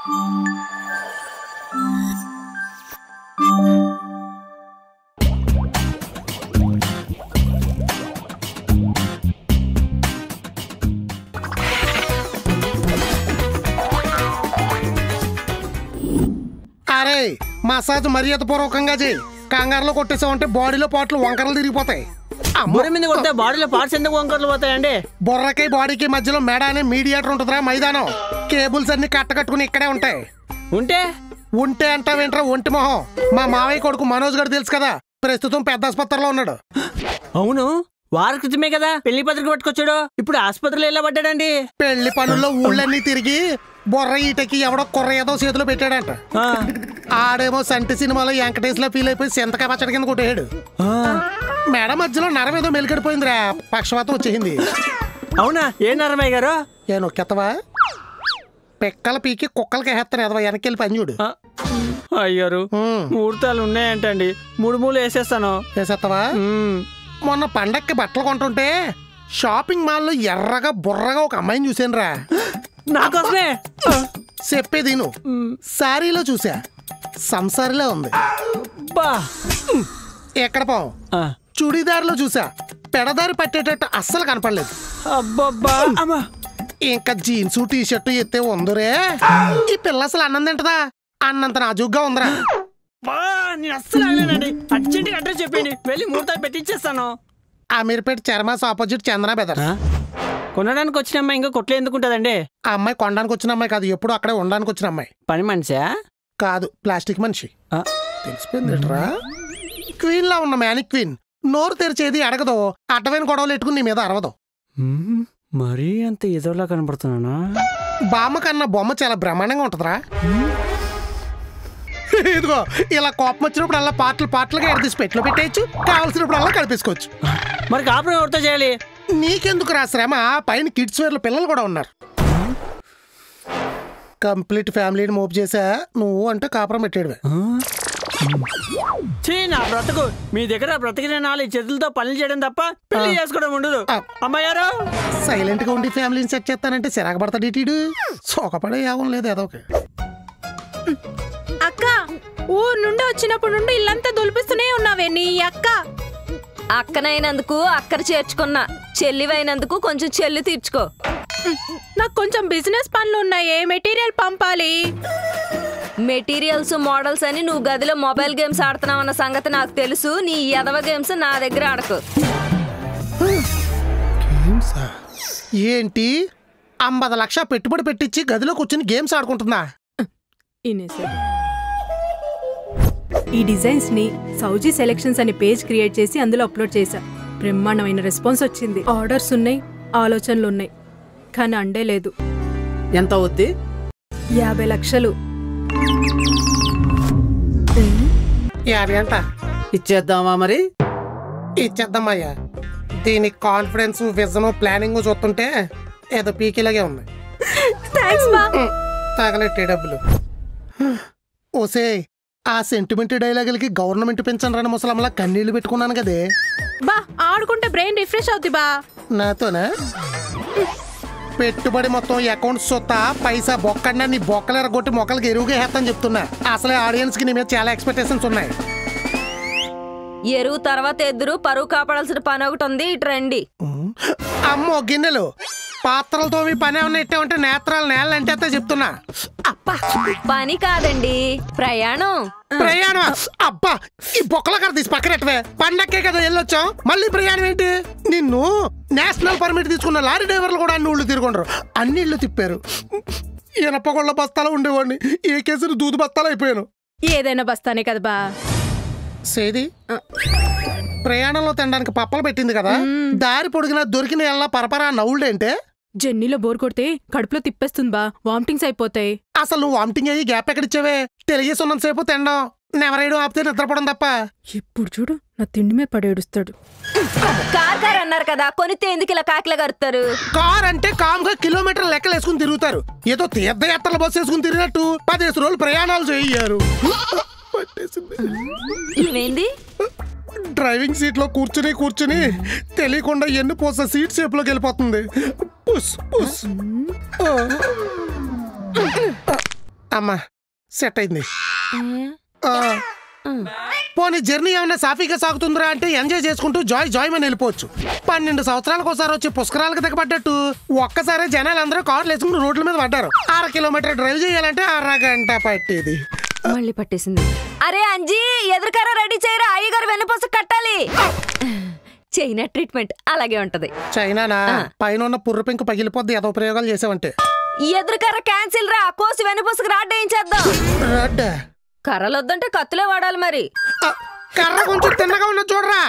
అరే మసాజ్ మర్యాద పూర్వకంగా చేయి. కంగారులో కొట్టేసామంటే బాడీలో పాటలు వంకరలు తిరిగిపోతాయి. బుర్ర మీద కొడితే బాడీలో పార్ట్స్ ఎందుకు వంకరలు పోతాయండి? బుర్రకి బాడీకి మధ్యలో మెడ అనే మీడియేటర్ ఉంటుందిరా మైదానం. కేబుల్స్ అన్ని కట్టుకుని ఇక్కడే ఉంటాయి. ఉంటే అంటావేంట్రా ఒంటి మొహం. మా మావయ్య కొడుకు మనోజ్ గారు తెలుసు కదా, ప్రస్తుతం పెద్ద ఆసుపత్రిలో ఉన్నాడు. అవును, వారి క్రితమే కదా పెళ్లి పత్రిక పట్టుకొచ్చాడు. ఇప్పుడు ఆసుపత్రిలో ఎలా పడ్డాడండి? పెళ్లి పనుల్లో ఊళ్ళన్నీ తిరిగి బొర్ర ఈటకి ఎవడో కుర్ర ఏదో చేతిలో పెట్టాడంట. ఆడేమో సంటి సినిమాలో వెంకటేష్ లో ఫీల్ అయిపోయి సెంతకాయ పచ్చడి కింద కొట్టేయాడు. మెడ మధ్యలో నరం ఏదో మెలికడిపోయిందిరా, పక్షవాతం వచ్చేసింది. అవునా? ఏ నరమయ్య గారు? ఏ నొక్కెత్తవా? పిక్కల పీకి కుక్కలకి వేస్తాను ఎదవా, వెనకెళ్ళి పని చూడు. అయ్యారు ముహూర్తాలు ఉన్నాయంటండి, 3 మూలు వేసేస్తాను. వేసేస్తావా? మొన్న పండక్కి బట్టలు కొంటుంటే షాపింగ్ మాల్లో ఎర్రగా బుర్రగా ఒక అమ్మాయిని చూసాను రా. నాకోసమే చెప్పేది నువ్వు. సారీలో చూసా, సంసారిలో ఉంది. ఎక్కడ పోం? చుడీదార్లో చూసా, పెడదారి పట్టేటట్టు అస్సలు కనపడలేదు. ఇంకా జీన్స్ టీ షర్టు ఎత్తే ఉందరే. ఈ పిల్ల అసలు అన్నం తింటదా? అన్నంత నాజుగ్గా ఉందిరా. అడ్రస్ చెప్పండి, వెళ్ళి ముహూర్తాలు పెట్టించేస్తాను. అమీర్పేట చర్మాస్ ఆపోజిట్ చంద్ర బెదర్స్. కొనడానికి వచ్చిన అమ్మాయి ఇంకా కొట్లు ఎందుకు ఉంటదండి? ఆ అమ్మాయి కొనడానికి వచ్చిన అమ్మాయి కాదు, ఎప్పుడు అక్కడే ఉండడానికి వచ్చిన అమ్మాయి. పని మనిషా? కాదు, ప్లాస్టిక్ మనిషి. తెలిసిపోయిందిట్రా. క్వీన్ లా ఉన్న మ్యానిక్ క్వీన్. నోరు తెరిచేది అడగదు, అడ్డమైన గొడవలు ఎట్టుకుని నీ మీద అరవదు. మరీ అంత ఏదోలా కనపడుతున్నానా? బామ్మ కన్నా బొమ్మ చాలా బ్రహ్మాండంగా ఉంటుందిరా. ఇదిగో ఇలా కోపం వచ్చినప్పుడు అలా పాటలుగా ఎడదీసి పెట్లో పెట్టేయచ్చు, కావాల్సినప్పుడు అలా కలిపేసుకోవచ్చు. మరి కాపురం ఎవరితో చేయాలి? నీకెందుకు రా శ్రమ, పైన కిడ్స్ వేర్ల పిల్లలు కూడా ఉన్నారు. కంప్లీట్ ఫ్యామిలీని మోపు చేసా, నువ్వు అంటే కాపురం పెట్టేడువే. నా బ్రతుకు మీ దగ్గర బ్రతికిన 4 చేతులతో పనులు చేయడం తప్ప పెళ్లి చేసుకోవడం ఉండదు. అమ్మాయారు సైలెంట్ గా ఉండి ఫ్యామిలీని సెట్ చేస్తానంటే చిరాకు పడతాడు ఇటీడు. సోకపడే యావం లేదు ఏదో. అక్క, ఊరు నుండి వచ్చినప్పుడు నుండి ఇల్లంతా దులిపిస్తూనే ఉన్నావే నీ అక్క. అక్కనైనందుకు అక్కర చేర్చుకున్నా, చెల్లివైనందుకు కొంచెం చెల్లి తీర్చుకో. నాకు కొంచెం బిజినెస్ పనులు ఉన్నాయే, మెటీరియల్ పంపాలి. మెటీరియల్స్ మోడల్స్ అని నువ్వు గదిలో మొబైల్ గేమ్స్ ఆడుతున్నావన్న సంగతి నాకు తెలుసు. నీ ఎదవ గేమ్స్ నా దగ్గర ఆడకు. ఏంటి 50 లక్షలు పెట్టుబడి పెట్టించి గదిలో కూర్చుని గేమ్స్ ఆడుకుంటుందా? ఈ డిజైన్స్ ని సౌజీ సెలెక్షన్స్ అనే పేజ్ క్రియేట్ చేసి అందులో అప్లోడ్ చేశా. బ్రహ్మాండమైన రెస్పాన్స్ వచ్చింది. ఆర్డర్స్ ఉన్నాయి, ఆలోచనలు ఉన్నాయి, కానీ అండే లేదు. ఎంత అవుద్ది? 50 లక్షలు. 50 అంట ఇచ్చేద్దామా? మరి ఇచ్చేద్దామయ్యా. దీని కాన్ఫిడెన్స్, విజన్, ప్లానింగ్ చూస్తుంటే ఏదో పీకిలాగే ఉంది. తగలెట్టే డబ్బులు. ఓసే, ఆ సెంటిమెంట్ డైలాగులకి గవర్నమెంట్ పెంచను రాని ముసలమ్మలా కన్నీళ్లు పెట్టుకున్నాను కదే. బా ఆడుకుంటే బ్రెయిన్ రిఫ్రెష్ అవుద్ది బా. నాతోనా? పెట్టుబడి మొత్తం అకౌంట్స్ సొత్తా పైసా బొక్కన్నా నీ బొక్కలు ఎరగొట్టి మొక్కలకి ఎరువుగా వేస్తాను చెప్తున్నా. అసలే ఆడియన్స్ కి నీ మీద చాలా ఎక్స్పెక్టేషన్స్ ఉన్నాయి. ఎరువు తర్వాత ఎదురు పరువు కాపాడాల్సిన పని ఒకటి ఉంది, ఇటు రండి. అమ్మో గిన్నెలు పాత్రలతో మీ పని ఏమన్నా ఇట్టామంటే నేత్రాలు నేల అంటే చెప్తున్నా. పని కాదండి, ప్రయాణం. ప్రయాణం? అబ్బా, ఈ బొక్కల కర తీసి పక్కనెట్టవే. పండక్కే కదా వెళ్ళొచ్చాం, మళ్ళీ ప్రయాణం ఏంటి? నిన్ను నేషనల్ పర్మిట్ తీసుకున్న లారీ డ్రైవర్లు కూడా అన్ని ఊళ్ళు తిరుగుండ్రు. అన్ని ఇళ్ళు తిప్పారు. ఇనపగొళ్ళ బస్తాలో ఉండేవాడిని, ఏ కేసులు దూదు బస్తాలు అయిపోయాను. ఏదైనా బస్తానే కదా బా. సేది ప్రయాణంలో తినడానికి పప్పలు పెట్టింది కదా, దారి పొడిగిన దొరికిన ఎలా పరపరా నవ్వుడేంటే? జర్నీలో బోర్ కొడితే కడుపులో తిప్పేస్తుంది బా, వామిటింగ్స్ అయిపోతాయి. అసలు నువ్వు వామిటింగ్ అయ్యి గ్యాప్ ఎక్కడిచ్చావే? తెలియసున్నంతసేపు తినడం, నెవరేయడం ఆపితే నిద్రపోవడం తప్ప. ఇప్పుడు చూడు నా తిండి మీద పడేడుస్తాడు. కార్ అన్నారు కదా, కొనితే ఎందుకు ఇలా కాకిలా కరుతారు? కార్ అంటే కామ్గా కిలోమీటర్ లెక్కలు వేసుకుని తిరుగుతారు. ఏదో తీర్థయాత్రల బస్సు వేసుకుని తిరిగినట్టు 10 రోజులు ప్రయాణాలు చేయారు. ఏమైంది? డ్రైవింగ్ సీట్ లో కూర్చుని తెలియకుండా ఎన్ని పోస సీట్ షేప్ లోకి వెళ్ళిపోతుంది. అమ్మా సెట్ అయింది. పోనీ జర్నీ ఏమన్నా సాఫీగా సాగుతుందిరా అంటే ఎంజాయ్ చేసుకుంటూ జాయ్ అని వెళ్ళిపోవచ్చు. 12 సంవత్సరాలకు ఒకసారి వచ్చి పుష్కరాలకు దిగబడ్డట్టు ఒక్కసారి జనాలు అందరూ కార్లు వేసుకుని రోడ్ల మీద పడ్డారు. 6 కిలోమీటర్ డ్రైవ్ చేయాలంటే 1/2 గంట పట్టేది. మళ్ళీ పట్టేసింది. అరే అంజీ, ఎదురుకార రెడీ చేయరా, అయ్యగారు వెన్నుపూస కట్టాలి. చైనా ట్రీట్మెంట్ అలాగే ఉంటది. చైనానా? పైన ఉన్న పుర్రు పెంకు పగిలిపోద్ది. ఏదో ప్రయోగాలు చేసావంటే. ఎదురుకర్ర క్యాన్సిల్ రా, కోసి వెన్నుపూసకు రాడ్ వేయించేద్దాం. కర్రలు వద్దంటే కత్తులే వాడాలి మరి. కర్ర కొంచెం తిన్నగా ఉన్న చూడరా.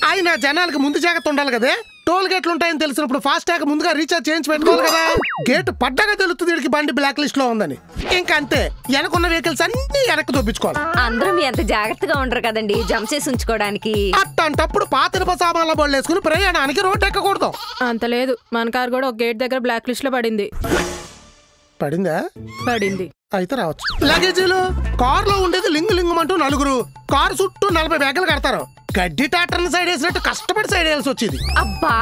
ఆయన జనాలకి ముందు జాగ్రత్త ఉండాలి కదా. టోల్ గేట్లు ఉంటాయని తెలిసినప్పుడు ఫాస్ట్ ట్యాగ్ ముందుగా రీఛార్జ్ చేయించి పెట్టుకోవాలి కదా. గేట్ పడ్డాగా తెలుస్తుంది వీడికి బండి బ్లాక్ లిస్ట్ లో ఉందని. ఇంకంతే, వెనకున్న వెహికల్స్ అన్ని వెనక్కి దొప్పించుకోవాలి. అందరం ఎంత జాగ్రత్తగా ఉండరు కదండి జంప్ చేసి ఉంచుకోవడానికి. అట్టంటప్పుడు పాత సామాన్ల బోర్డు వేసుకుని ప్రయాణానికి రోడ్డు ఎక్కకూడదు. అంత లేదు, మన కార్ కూడా ఒక గేట్ దగ్గర బ్లాక్ లిస్ట్ లో పడింది. పడింది అయితే రావచ్చు. లగేజీలు కార్ లో ఉండేది లింగుమంటూ 4. కారు చుట్టూ 40 బ్యాగులు కడతారు. గడ్డి టాటర్ని సైడ్ వేసినట్టు కష్టపడి సైడ్ వేయాల్సి వచ్చేది. అబ్బా,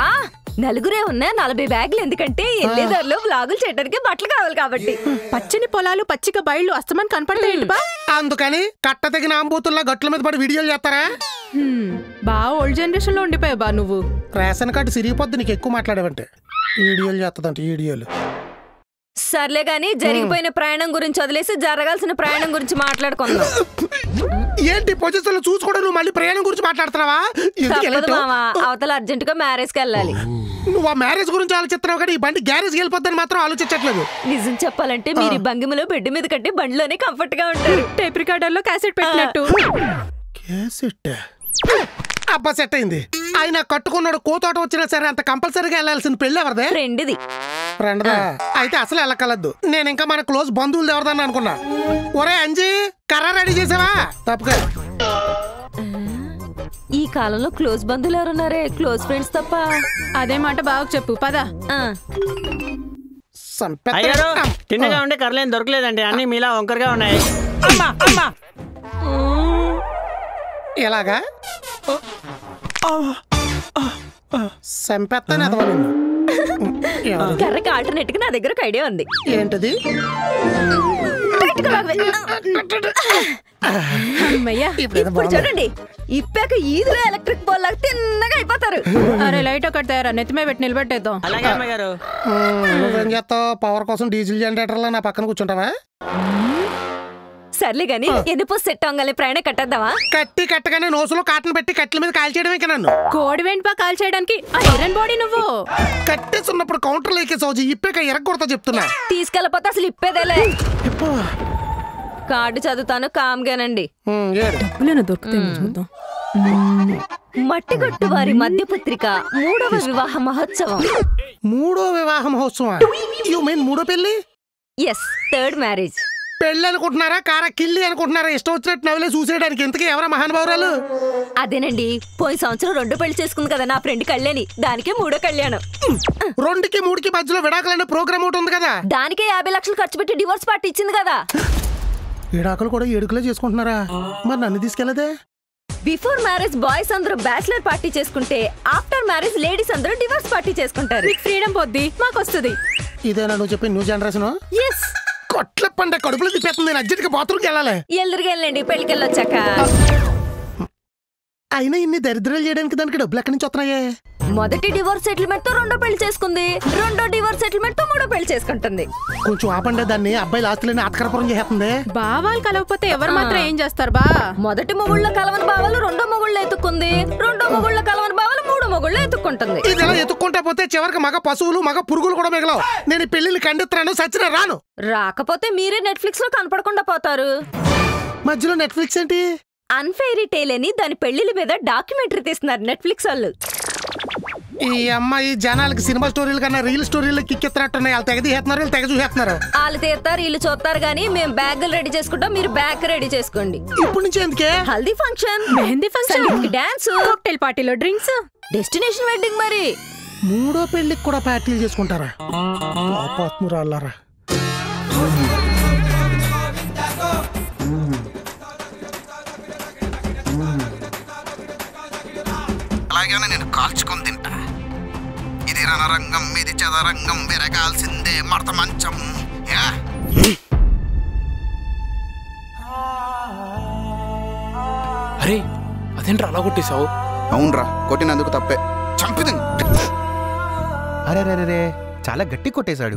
4 ఉన్నా 40 బ్యాగులు ఎందుకంటే ఎల్లేదారిలో బ్లాగులు చేయడానికి బట్టలు కావాలి కాబట్టి. పచ్చని పొలాలు, పచ్చిక బయళ్ళు అస్తమని కనపడతాయి. అందుకని కట్ట తెగిన ఆంబూతుల్లా గట్ల మీద పడి వీడియోలు చేస్తారా? బాగా ఓల్డ్ జనరేషన్ లో ఉండిపోయావు బా నువ్వు. రేషన్ కార్డు సిరిగిపోద్ది నీకు ఎక్కువ మాట్లాడేవంటే. వీడియోలు చేస్తుందంట వీడియోలు. సర్లే గాని జరిగిపోయిన ప్రయాణం గురించి వదిలేసి జరగాల్సిన ప్రయాణం గురించి మాట్లాడుకుందాం. ఏంటి పొజిషన్ చూసుకోవడం, నువ్వు మళ్ళీ ప్రయాణం గురించి మాట్లాడుతున్నావా? అవతల అర్జెంట్ గా మ్యారేజ్ కి వెళ్ళాలి. నువ్వు ఆ మ్యారేజ్ గురించి ఆలోచిస్తున్నావు కానీ ఈ బండి గ్యారేజ్ వెళ్ళిపోద్దని మాత్రం ఆలోచించట్లేదు. నిజం చెప్పాలంటే మీరు భంగిమలో బెడ్ మీద కట్టి బండిలోనే కంఫర్ట్ గా ఉంటారు. టేప్ రికార్డర్ లో క్యాసెట్ పెట్టినట్టు. క్యాసెట్ అబ్బా సెట్ అయింది. ఆయన కట్టుకున్నాడు కోతోట వచ్చినా సరే అంత కంపల్సరీగా వెళ్ళాల్సిన పెళ్లి ఎవరిదే? ఫ్రెండ్దా? అయితే అసలు వెళ్ళకలద్దు. నేను ఇంకా మన క్లోజ్ బంధువులు ఎవరిదని అనుకున్నా. ఒరే అంజీ, కర్ర రెడీ చేసావా? తప్పగా ఈ కాలంలో క్లోజ్ బంధువులు ఎవరున్నారే? క్లోజ్ ఫ్రెండ్స్ తప్ప. అదే మాట బాగా చెప్పు పద. తిన్నగా ఉండే కర్రలేం దొరకలేదండి, అన్ని మీలా వంకరగా ఉన్నాయి. ఎలాగా సంపెత్తాను అదవా నిన్ను. కర్రకి ఆల్టర్నేట్ గా నా దగ్గర ఒక ఐడియా ఉంది. ఏంటది? ఇప్పుడు చూడండి, ఇప్పాక ఈదులో ఎలక్ట్రిక్ పోల్ లాగా తిన్నగా అయిపోతారు. అరే లైట్ ఒకటి తయారా, నెత్తిమే పెట్టి నిలబెట్టేద్దాం. అలాగే అమ్మగారు. నువ్వేం చేస్తావు? పవర్ కోసం డీజిల్ జనరేటర్ లో నా పక్కన కూర్చుంటావా? సర్లే గాని ఎన్నిపోసి సెట్ అవ్వగానే ప్రయాణం కట్టేద్దామా? కట్టగానే నోసులో కాటన్ పెట్టి కట్టెల మీద కాల్ చేయడమే. నన్ను కోడి వెంట కాల్ చేయడానికి ఐరన్ బాడీ నువ్వు కట్టేస్తున్నప్పుడు కౌంటర్ లేకే సౌజీ ఇప్పేక ఎరగొడతా చెప్తున్నా. తీసుకెళ్ళపోతే అసలు ఇప్పేదేలే. కార్డు చదువుతాను కామ్గానండి. చూద్దాం. మట్టిగొట్టు వారి మధ్యపత్రిక 3వ వివాహ మహోత్సవం. 3వ వివాహ మహోత్సవం? యు మీన్ 3వ పెళ్లి? Yes, 3rd marriage. పెళ్ళి అనుకుంటున్నారా, కారా కిల్లి అనుకుంటున్నారా? ఇష్టం వచ్చినట్టు నవ్వులే చూసేయడానికి. ఇంతకీ ఎవరా మహానుభావురాలు? అదేనండి, పోయిన సంవత్సరం 2 పెళ్లి చేసుకుంది కదా నా ఫ్రెండ్ కళ్యాణి. దానికే 3వ కళ్యాణం. 2కి 3కి మధ్యలో విడాకులనే ప్రోగ్రామ్ ఒకటి ఉంది కదా. దానికే 50 లక్షలు ఖర్చు పెట్టి డివోర్స్ పార్టీ ఇచ్చింది కదా. విడాకులు కూడా 7 చేసుకుంటున్నారా? మరి నన్ను తీసుకెళ్లదే? బిఫోర్ మ్యారేజ్ బాయ్స్ అందరూ బ్యాచిలర్ పార్టీ చేసుకుంటే ఆఫ్టర్ మ్యారేజ్ లేడీస్ అందరూ డివోర్స్ పార్టీ చేసుకుంటారు. ఫ్రీడమ్ పొద్ది మాకు వస్తుంది. ఇదేనా నువ్వు చెప్పి న్యూ జనరేషన్? ఎస్. కొట్ల పంట కడుపులో తిప్పేస్తుంది. నేను అర్జెంట్గా బాత్రూమ్కి వెళ్ళాలి. ఎల్లురికెళ్ళండి పెళ్లికి వెళ్ళొచ్చాక. అయినా ఇన్ని దరిద్రాలు చేయడానికి దానికి డబ్బులు ఎక్కడి నుంచి వస్తున్నాయే? మొదటి డివోర్స్ సెటిల్మెంట్ తో 2వ పెళ్లి చేసుకుంది. 2వ డివోర్స్ సెటిల్మెంట్ తో 3వ పెళ్లి చేసుకుంటుంది. కొంచెం ఆపండి దాన్ని. అబ్బాయి ఆస్తులని ఆత్కరపురం చేస్తుంది. బావాలు కలవకపోతే ఎవరు మాత్రం ఏం చేస్తారు బా? మొదటి మొగుళ్ళ కలవని బావలు 2వ మొగుళ్ళ ఎత్తుకుంది. 2వ మొగుళ్ళ కలవని బావలు 3వ మొగుళ్ళ ఎత్తుకుంటుంది. ఇది ఎలా ఎత్తుకుంటా పోతే చివరికి మగ పశువులు మగ పురుగులు కూడా మిగలవు. నేను ఈ పెళ్లిని ఖండిస్తున్నాను. సచిన రాను. రాకపోతే మీరే నెట్ఫ్లిక్స్ లో కనపడకుండా పోతారు. మధ్యలో నెట్ఫ్లిక్స్ ఏంటి? అన్ఫెయిరీ టేల్ అని దాని పెళ్లిల మీద డాక్యుమెంటరీ తీస్తున్నారు నెట్ఫ్లిక్స్ వాళ్ళు. ఈ అమ్మాయి జనాలకి సినిమా స్టోరీలు కన్నా రీల్ స్టోరీలు కిక్కెత్తినట్టున్నాయి. వాళ్ళు తెగ తీస్తున్నారు, వీళ్ళు తెగ చూసేస్తున్నారు. వాళ్ళు తీస్తారు, వీళ్ళు చూస్తారు. గానీ మేము బ్యాగులు రెడీ చేసుకుంటాం, మీరు బ్యాగ్ రెడీ చేసుకోండి. ఇప్పటి నుంచి ఎందుకే? Haldi function, mehndi function, dance, cocktail పార్టీలో డ్రింక్స్, డెస్టినేషన్ వెడ్డింగ్. మరి 3వ పెళ్లికి కూడా పార్టీలు చేసుకుంటారా? పాపాత్మురాళ్ళారా. అలాగే నేను కాల్చుకొని తింటా. ఇది రణరంగం, ఇది చదరంగం, విరగాల్సిందే మడత మంచం. అరే అదేంట్రా అలా కొట్టేశావు? అవునరా, కొట్టినందుకు తప్పే. చంపిది. అరే రే రే చాలా గట్టి కొట్టేశాడు.